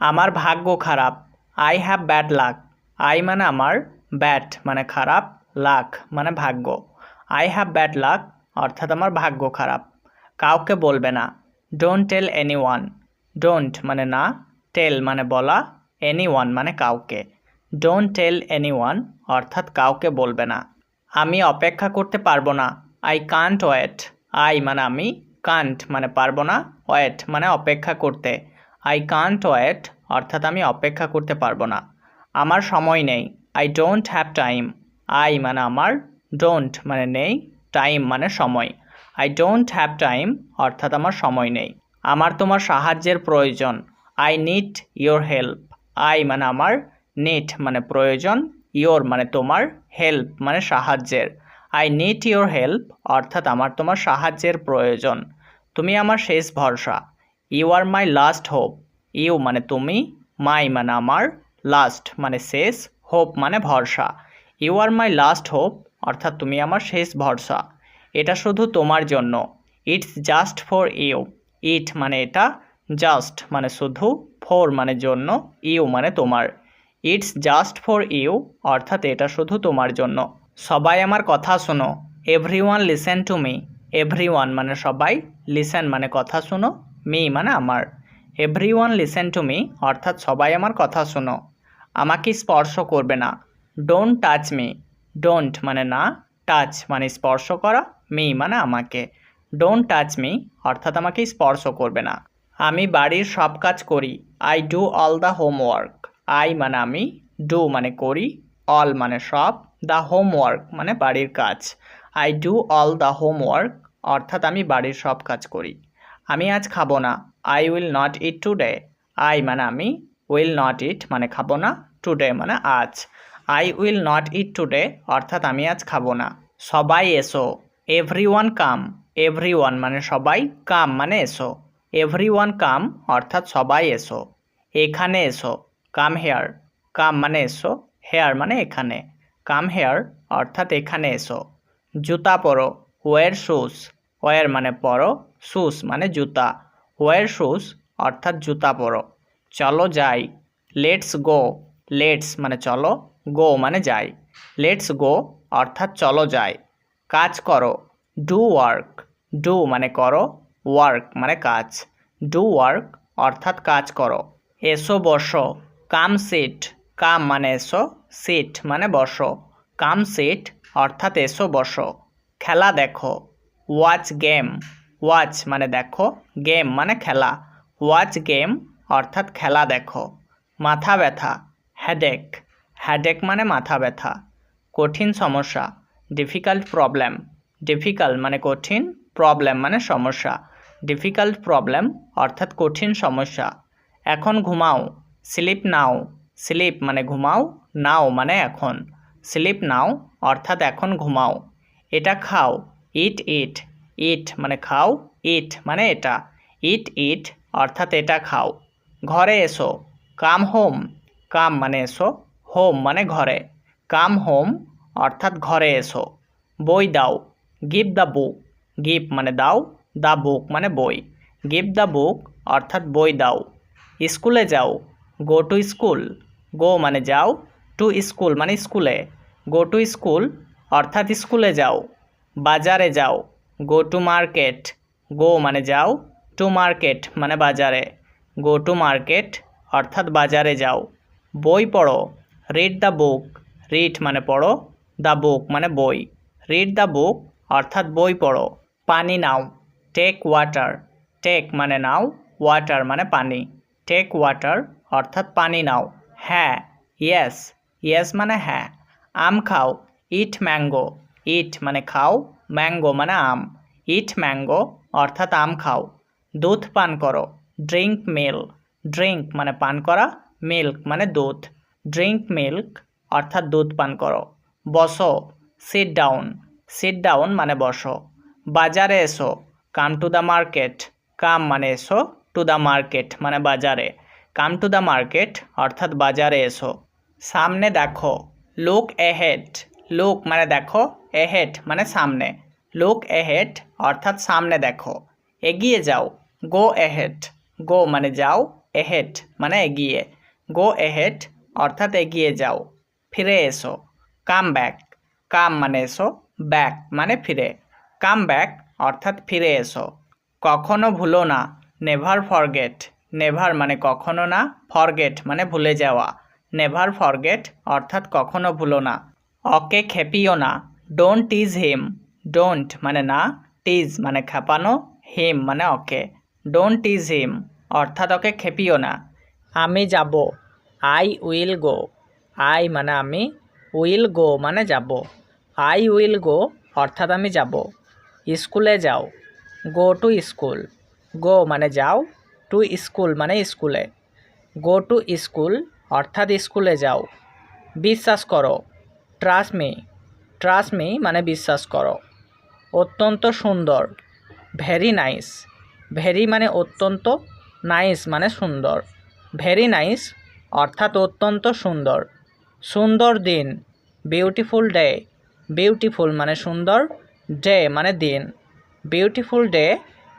আমার ভাগ্য খারাপ। I have bad luck. I মানে আমার, ব্যাড মানে খারাপ, লাক মানে ভাগ্য। আই হ্যাভ ব্যাড লাক অর্থাৎ আমার ভাগ্য খারাপ। কাউকে বলবে না। Don't tell anyone. Don't মানে না, টেল মানে বলা, এনি ওয়ান মানে কাউকে। ডোন্ট টেল এনি ওয়ান অর্থাৎ কাউকে বলবে না। আমি অপেক্ষা করতে পারবো না। I can't wait. আই মানে আমি, কান্ট মানে পারবো না, ওয়েট মানে অপেক্ষা করতে। আই কান্ট ওয়েট অর্থাৎ আমি অপেক্ষা করতে পারবো না। আমার সময় নেই। I don't have time. I মানে আমার, ডোন্ট মানে নেই, টাইম মানে সময়। আই ডোন্ট হ্যাভ টাইম অর্থাৎ আমার সময় নেই। আমার তোমার সাহায্যের প্রয়োজন। I need your help. I মানে আমার, নিড মানে প্রয়োজন, ইয়োর মানে তোমার, হেল্প মানে সাহায্যের। আই নিড ইয়োর হেল্প অর্থাৎ আমার তোমার সাহায্যের প্রয়োজন। তুমি আমার শেষ ভরসা। You are my last hope. You মানে তুমি, মাই মানে আমার, লাস্ট মানে শেষ, হোপ মানে ভরসা। You are my last hope অর্থাৎ তুমি আমার শেষ ভরসা। এটা শুধু তোমার জন্য। It's just for you. It মানে এটা, জাস্ট মানে শুধু, ফর মানে জন্য, ইউ মানে তোমার। ইটস জাস্ট ফর ইউ অর্থাৎ এটা শুধু তোমার জন্য। সবাই আমার কথা শোনো। Everyone listen to me. Everyone মানে সবাই, লিসেন মানে কথা শোনো, মি মানে আমার। এভরিওয়ান লিসেন টু মি অর্থাৎ সবাই আমার কথা শোনো। আমাকে স্পর্শ করবে না। Don't touch me. ডোন্ট মানে না, টাচ মানে স্পর্শ করা, মি মানে আমাকে। ডোন্ট টাচ মি অর্থাৎ আমাকে স্পর্শ করবে না। আমি বাড়ির সব কাজ করি। I do all the homework. I মানে আমি, ডু মানে করি, অল মানে সব, দ্য হোমওয়ার্ক মানে বাড়ির কাজ। I do all the homework অর্থাৎ আমি বাড়ির সব কাজ করি। আমি আজ খাবো না। I will not it today. I মানে আমি, উইল নট ইট মানে খাবো না, টুডে মানে আজ। I will not it today অর্থাৎ আমি আজ খাবো না। সবাই এসো। এভরিওয়ান কাম। এভরিওয়ান মানে সবাই, কাম মানে এসো। এভরিওয়ান কাম অর্থাৎ সবাই এসো। এখানে এসো। Come here. কাম মানে এসো, হেয়ার মানে এখানে। কাম হেয়ার অর্থাৎ এখানে এসো। জুতা পরো। Wire shoes. ওয়্যার মানে পরো, শুজ মানে জুতা। ওয়্যার শুজ অর্থাৎ জুতা পরো। চলো যাই। Let's go. লেটস মানে চলো, গো মানে যাই। লেটস গো অর্থাৎ চলো যাই। কাজ করো। Do work. ডু মানে করো, ওয়ার্ক মানে কাজ। ডু ওয়ার্ক অর্থাৎ কাজ করো। এসো বসো। কাম সিট। কাম মানে এসো, সিট মানে বসো। কাম সিট অর্থাৎ এসো বসো। খেলা দেখো। Watch game. ওয়াচ মানে দেখো, গেম মানে খেলা। ওয়াচ গেম অর্থাৎ খেলা দেখো। মাথা ব্যথা। হেডেক। হেডেক মানে মাথা ব্যথা। কঠিন সমস্যা। Difficult problem. ডিফিকাল্ট মানে কঠিন, প্রবলেম মানে সমস্যা। ডিফিকাল্ট প্রবলেম অর্থাৎ কঠিন সমস্যা। এখন ঘুমাও। Sleep now. স্লিপ মানে ঘুমাও, নাও মানে এখন। স্লিপ নাও অর্থাৎ এখন ঘুমাও। এটা খাও। ইট ইট। ইট মানে খাও, ইট মানে এটা। ইট ইট অর্থাৎ এটা খাও। ঘরে এসো। Come home. কাম মানে এসো, হোম মানে ঘরে। কাম হোম অর্থাৎ ঘরে এসো। বই দাও। Give the book. গিভ মানে দাও, দ্য বুক মানে বই। গিভ দ্য বুক অর্থাৎ বই দাও। স্কুলে যাও। Go to school. গো মানে যাও, টু স্কুল মানে স্কুলে। গো টু স্কুল অর্থাৎ স্কুলে যাও। বাজারে যাও। Go to market. গো মানে যাও, টু মার্কেট মানে বাজারে। গো টু মার্কেট অর্থাৎ বাজারে যাও। বই পড়ো। Read the book. রিড মানে পড়ো, দ্য বুক মানে বই। রিড দ্য বুক অর্থাৎ বই পড়ো। পানি নাও। Take water. টেক মানে নাও, ওয়াটার মানে পানি। টেক ওয়াটার অর্থাৎ পানি নাও। হ্যাঁ, ইয়েস। ইয়েস মানে হ্যাঁ। আম খাও। ইট ম্যাঙ্গো। ইট মানে খাও, ম্যাঙ্গো মানে আম। ইট ম্যাঙ্গো অর্থাৎ আম খাও। দুধ পান করো। Drink milk. ড্রিঙ্ক মানে পান করা, মিল্ক মানে দুধ। ড্রিঙ্ক মিল্ক অর্থাৎ দুধ পান করো। বসো। Sit down. সিট ডাউন মানে বসো। বাজারে এসো। Come to the market. Come মানে এসো, টু দ্য মার্কেট মানে বাজারে। কাম টু দ্য মার্কেট অর্থাৎ বাজারে এসো। সামনে দেখো। Look ahead. লুক মানে দেখো, এহেড মানে সামনে। লুক এহেড অর্থাৎ সামনে দেখো। এগিয়ে যাও। গো এহেড। গো মানে যাও, এহেড মানে এগিয়ে, গো এহেড অর্থাৎ এগিয়ে যাও। ফিরে এসো, কাম ব্যাক, কাম মানে এসো, ব্যাক মানে ফিরে, কাম ব্যাক অর্থাৎ ফিরে এসো। কখনো ভুলো না, নেভার ফরগেট, নেভার মানে কখনো না, ফরগেট মানে ভুলে যাওয়া, নেভার ফরগেট অর্থাৎ কখনো ভুলো না। ওকে খেপিও না, ডোন্ট টিজ হিম, ডোন্ট মানে না, টিজ মানে খেপানো, হিম মানে ওকে, ডোন্ট টিজ হিম অর্থাৎ ওকে খেপিও না। আমি যাব, আই উইল গো, আই মানে আমি, উইল গো মানে যাব, আই উইল গো অর্থাৎ আমি যাব। স্কুলে যাও, গো টু স্কুল, গো মানে যাও, টু স্কুল মানে স্কুলে, গো টু স্কুল অর্থাৎ স্কুলে যাও। বিশ্বাস করো, ট্রাস্ট মি মানে বিশ্বাস করো। অত্যন্ত সুন্দর, ভেরি নাইস, ভেরি মানে অত্যন্ত, নাইস মানে সুন্দর, ভেরি নাইস অর্থাৎ অত্যন্ত সুন্দর। সুন্দর দিন, বিউটিফুল ডে, বিউটিফুল মানে সুন্দর, ডে মানে দিন, বিউটিফুল ডে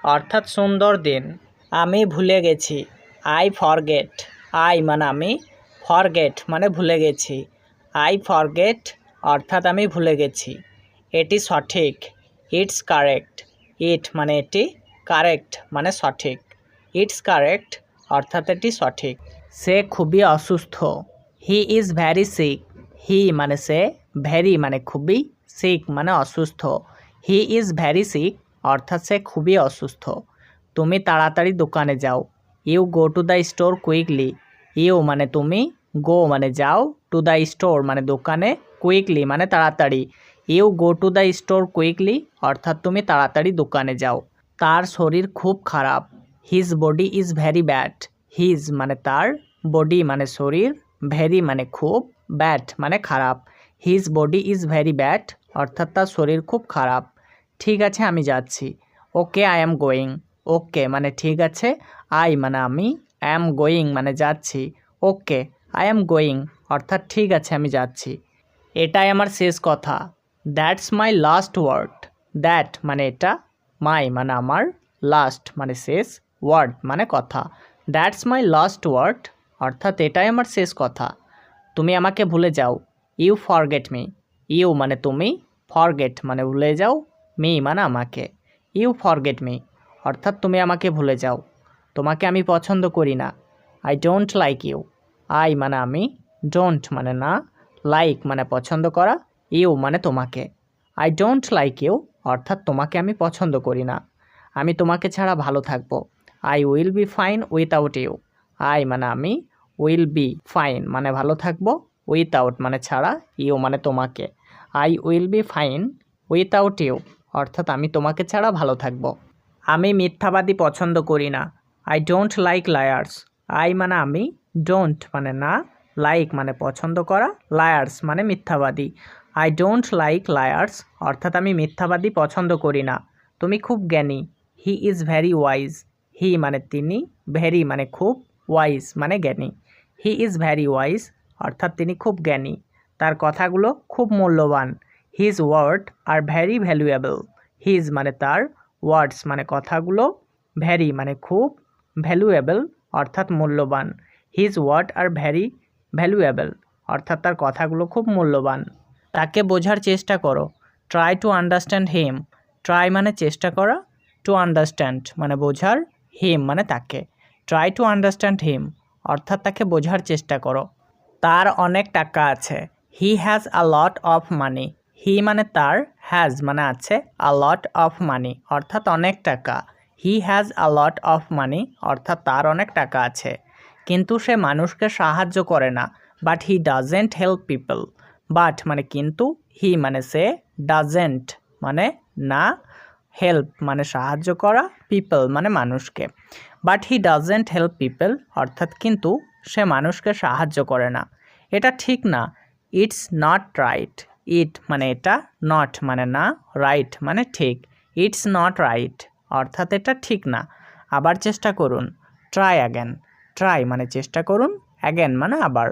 অর্থাৎ সুন্দর দিন। আমি ভুলে গেছি, আই ফরগেট, আই মানে আমি, ফরগেট মানে ভুলে গেছি, আই ফরগেট অর্থাৎ আমি ভুলে গেছি। এটি সঠিক, ইটস কারেক্ট, ইট মানে এটি, কারেক্ট মানে সঠিক, ইটস কারেক্ট অর্থাৎ এটি সঠিক। সে খুবই অসুস্থ, হি ইজ ভ্যারি সিক, হি মানে সে, ভ্যারি মানে খুবই, সিক মানে অসুস্থ, হি ইজ ভ্যারি সিক অর্থাৎ সে খুবই অসুস্থ। তুমি তাড়াতাড়ি দোকানে যাও, you go to the store quickly, you মানে তুমি, গো মানে যাও, টু দ্য স্টোর মানে দোকানে, কুইকলি মানে তাড়াতাড়ি, you go to the store quickly অর্থাৎ তুমি তাড়াতাড়ি দোকানে যাও। তার শরীর খুব খারাপ, his body is very bad, his মানে তার, বডি মানে শরীর, ভ্যারি মানে খুব, ব্যাড মানে খারাপ, his body is very bad অর্থাৎ তার শরীর খুব খারাপ। ঠিক আছে আমি যাচ্ছি, ওকে আই অ্যাম গোয়িং, ওকে মানে ঠিক আছে, আই মানে আমি, অ্যাম গোয়িং মানে যাচ্ছি, ওকে আই অ্যাম গোয়িং অর্থাৎ ঠিক আছে আমি যাচ্ছি। এটাই আমার শেষ কথা, that's my last word, that মানে এটা, মাই মানে আমার, লাস্ট মানে শেষ, ওয়ার্ড মানে কথা, দ্যাটস মাই লাস্ট ওয়ার্ড অর্থাৎ এটাই আমার শেষ কথা। তুমি আমাকে ভুলে যাও, ইউ ফরগেট মি, ইউ মানে তুমি, ফরগেট মানে ভুলে যাও, মি মানে আমাকে, ইউ ফরগেট মি অর্থাৎ তুমি আমাকে ভুলে যাও। তোমাকে আমি পছন্দ করি না, I don't like you, I মানে আমি, ডোন্ট মানে না, লাইক মানে পছন্দ করা, ইউ মানে তোমাকে, আই ডোন্ট লাইক ইউ অর্থাৎ তোমাকে আমি পছন্দ করি না। আমি তোমাকে ছাড়া ভালো থাকবো, I will be fine without you, I মানে আমি, উইল বি ফাইন মানে ভালো থাকবো, উইথআউট মানে ছাড়া, ইউ মানে তোমাকে, I will be fine without you অর্থাৎ আমি তোমাকে ছাড়া ভালো থাকবো। আমি মিথ্যাবাদী পছন্দ করি না, I don't like liars, I মানে আমি, ডোন্ট মানে না, লাইক মানে পছন্দ করা, লায়ার্স মানে মিথ্যাবাদী, আই ডোন্ট লাইক লায়ার্স অর্থাৎ আমি মিথ্যাবাদী পছন্দ করি না। তুমি খুব জ্ঞানী, হি ইজ ভ্যারি ওয়াইজ, হি মানে তিনি, ভ্যারি মানে খুব, ওয়াইজ মানে জ্ঞানী, হি ইজ ভ্যারি ওয়াইজ অর্থাৎ তিনি খুব জ্ঞানী। তার কথাগুলো খুব মূল্যবান, হিজ ওয়ার্ড আর ভ্যারি ভ্যালুয়েবল, হিজ মানে তার, ওয়ার্ডস মানে কথাগুলো, ভ্যারি মানে খুব, ভ্যালুয়েবল অর্থাৎ মূল্যবান, হিজ ওয়ার্ড আর ভ্যারি ভ্যালুয়েবল অর্থাৎ তার কথাগুলো খুব মূল্যবান। তাকে বোঝার চেষ্টা করো, try to understand him, try মানে চেষ্টা করা, টু আন্ডারস্ট্যান্ড মানে বোঝার, হিম মানে তাকে, ট্রাই টু আন্ডারস্ট্যান্ড হিম অর্থাৎ তাকে বোঝার চেষ্টা করো। তার অনেক টাকা আছে, he has a lot of money, হি মানে তার, হ্যাজ মানে আছে, আ লট অফ মানি অর্থাৎ অনেক টাকা, he has a lot of money অর্থাৎ তার অনেক টাকা আছে। কিন্তু সে মানুষকে সাহায্য করে না, but he doesn't help people, but মানে কিন্তু, হি মানে সে, ডাজেন্ট মানে না, হেল্প মানে সাহায্য করা, পিপল মানে মানুষকে, but he doesn't help people অর্থাৎ কিন্তু সে মানুষকে সাহায্য করে না। এটা ঠিক না, ইটস নট রাইট, ইট মানে এটা, নট মানে না, রাইট মানে ঠিক, ইটস নট রাইট অর্থাৎ এটা ঠিক না। আবার চেষ্টা করুন, ট্রাই অ্যাগেন, ট্রাই মানে চেষ্টা করুন, অ্যাগেন মানে আবার,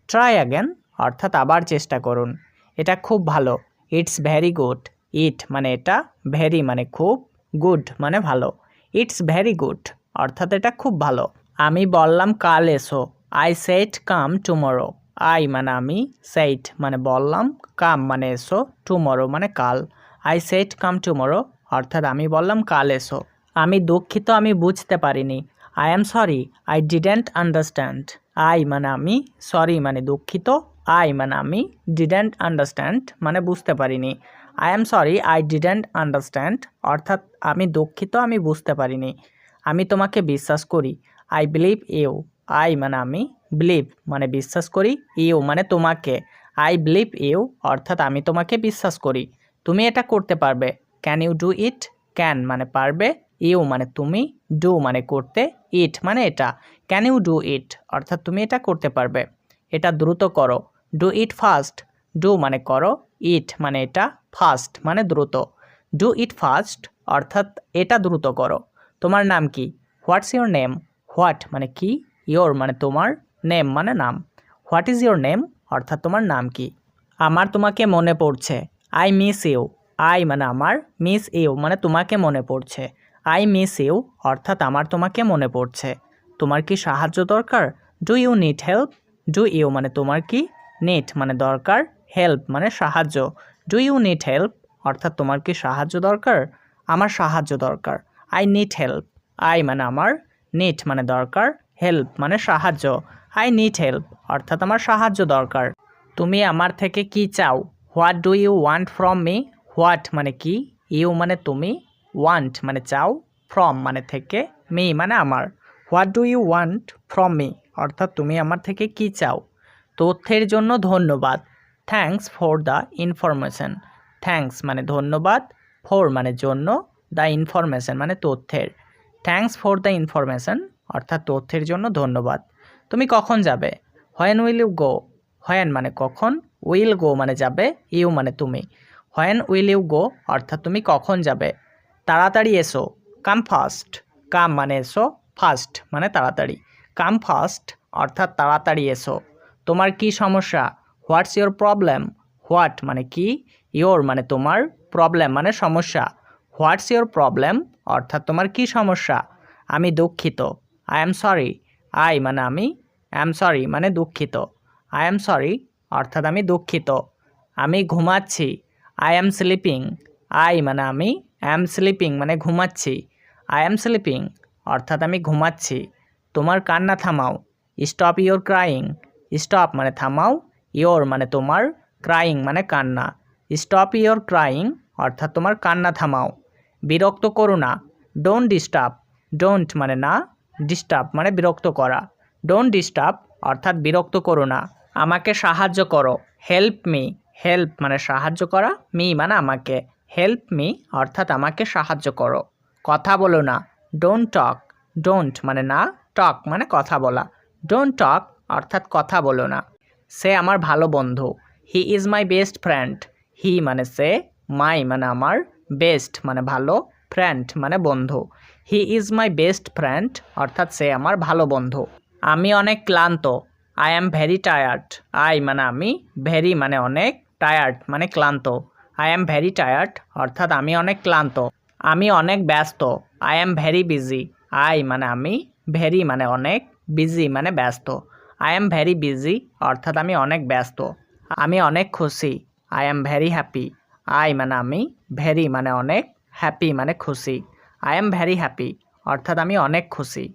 ট্রাই অ্যাগেন অর্থাৎ আবার চেষ্টা করুন। এটা খুব ভালো, ইটস ভেরি গুড, ইট মানে এটা, ভেরি মানে খুব, গুড মানে ভালো, ইটস ভেরি গুড অর্থাৎ এটা খুব ভালো। আমি বললাম কাল এসো। I said come tomorrow. I মানে আমি, সেইড মানে বললাম, কাম মানে এসো, টুমরো মানে কাল। আই সেড কাম টুমরো অর্থাৎ আমি বললাম কাল এসো। আমি দুঃখিত, আমি বুঝতে পারিনি। I am sorry, I didn't understand. I মানে আমি, সরি মানে দুঃখিত, আই মানে আমি, ডিডেন্ট আন্ডারস্ট্যান্ড মানে বুঝতে পারিনি। I am sorry, I didn't understand অর্থাৎ আমি দুঃখিত, আমি বুঝতে পারিনি। আমি তোমাকে বিশ্বাস করি। I believe you. আই মানে আমি, বিলিভ মানে বিশ্বাস করি, ইউ মানে তোমাকে। আই বিলিভ ইউ অর্থাৎ আমি তোমাকে বিশ্বাস করি। তুমি এটা করতে পারবে। Can you do it? Can মানে পারবে, ইউ মানে তুমি, ডু মানে করতে, ইট মানে এটা। ক্যান ইউ ডু ইট অর্থাৎ তুমি এটা করতে পারবে। এটা দ্রুত করো। Do it fast. ডু মানে করো, ইট মানে এটা, ফাস্ট মানে দ্রুত। ডু ইট ফাস্ট অর্থাৎ এটা দ্রুত করো। তোমার নাম কি? What's your name? হোয়াট মানে কি, ইয়োর মানে তোমার, নেম মানে নাম। হোয়াট ইজ ইয়োর নেম অর্থাৎ তোমার নাম কি। আমার তোমাকে মনে পড়ছে। I miss you. আই মানে আমার, মিস ইউ মানে তোমাকে মনে পড়ছে। আই মিস ইউ অর্থাৎ আমার তোমাকে মনে পড়ছে। তোমার কি সাহায্য দরকার? Do you need help? Do you মানে তোমার কি, নিড মানে দরকার, হেল্প মানে সাহায্য। ডু ইউ নিড হেল্প অর্থাৎ তোমার কি সাহায্য দরকার? আমার সাহায্য দরকার। I need help. আই মানে আমার, নিড মানে দরকার, হেল্প মানে সাহায্য। আই নিড হেল্প অর্থাৎ আমার সাহায্য দরকার। তুমি আমার থেকে কি চাও? What do you want from me? What মানে কি, ইউ মানে তুমি, ওয়ান্ট মানে চাও, ফ্রম মানে থেকে, মি মানে আমার। What do you want from me অর্থাৎ তুমি আমার থেকে কি চাও? তথ্যের জন্য ধন্যবাদ। Thanks for the information. Thanks মানে ধন্যবাদ, ফর মানে জন্য, দ্য ইনফরমেশন মানে তথ্যের। থ্যাঙ্কস ফর দ্য ইনফরমেশন অর্থাৎ তথ্যের জন্য ধন্যবাদ। তুমি কখন যাবে? When will you go? When মানে কখন, উইল গো মানে যাবে, ইউ মানে তুমি। হোয়েন উইল ইউ গো অর্থাৎ তুমি কখন যাবে। তাড়াতাড়ি এসো। কাম ফাস্ট। কাম মানে এসো, ফাস্ট মানে তাড়াতাড়ি। কাম ফাস্ট অর্থাৎ তাড়াতাড়ি এসো। তোমার কি সমস্যা? What's your problem? হোয়াট মানে কি, ইয়োর মানে তোমার, প্রবলেম মানে সমস্যা। হোয়াটস ইয়োর প্রবলেম অর্থাৎ তোমার কি সমস্যা? আমি দুঃখিত। I am sorry. আই মানে আমি, অ্যাম সরি মানে দুঃখিত। আই অ্যাম সরি অর্থাৎ আমি দুঃখিত। আমি ঘুমাচ্ছি। I am sleeping. আই মানে আমি, অ্যাম স্লিপিং মানে ঘুমাচ্ছি। আই অ্যাম স্লিপিং অর্থাৎ আমি ঘুমাচ্ছি। তোমার কান্না থামাও। Stop your crying. স্টপ মানে থামাও, ইয়োর মানে তোমার, ক্রাইং মানে কান্না। স্টপ ইয়োর ক্রাইং অর্থাৎ তোমার কান্না থামাও। বিরক্ত করো না। Don't disturb. ডোন্ট মানে না, ডিস্টার্ব মানে বিরক্ত করা। ডোন্ট ডিস্টার্ব অর্থাৎ বিরক্ত করো না। আমাকে সাহায্য করো। Help me. হেল্প মানে সাহায্য করা, মি মানে আমাকে। হেল্প মি অর্থাৎ আমাকে সাহায্য করো। কথা বলো না। Don't talk. ডোন্ট মানে না, টক মানে কথা বলা। ডোন্ট টক অর্থাৎ কথা বলো না। সে আমার ভালো বন্ধু। He is my best friend. He মানে সে, মাই মানে আমার, বেস্ট মানে ভালো, ফ্রেন্ড মানে বন্ধু। He is my best friend অর্থাৎ সে আমার ভালো বন্ধু। আমি অনেক ক্লান্ত। I am very tired. I মানে আমি, ভেরি মানে অনেক, টায়ার্ড মানে ক্লান্ত। আই অ্যাম ভেরি টায়ার্ড অর্থাৎ আমি অনেক ক্লান্ত। আমি অনেক ব্যস্ত। I am very busy. I মানে আমি, ভেরি মানে অনেক, বিজি মানে ব্যস্ত। আই অ্যাম ভেরি বিজি অর্থাৎ আমি অনেক ব্যস্ত। আমি অনেক খুশি। I am very happy. I মানে আমি, ভেরি মানে অনেক, হ্যাপি মানে খুশি। আই অ্যাম ভেরি হ্যাপি অর্থাৎ আমি অনেক খুশি।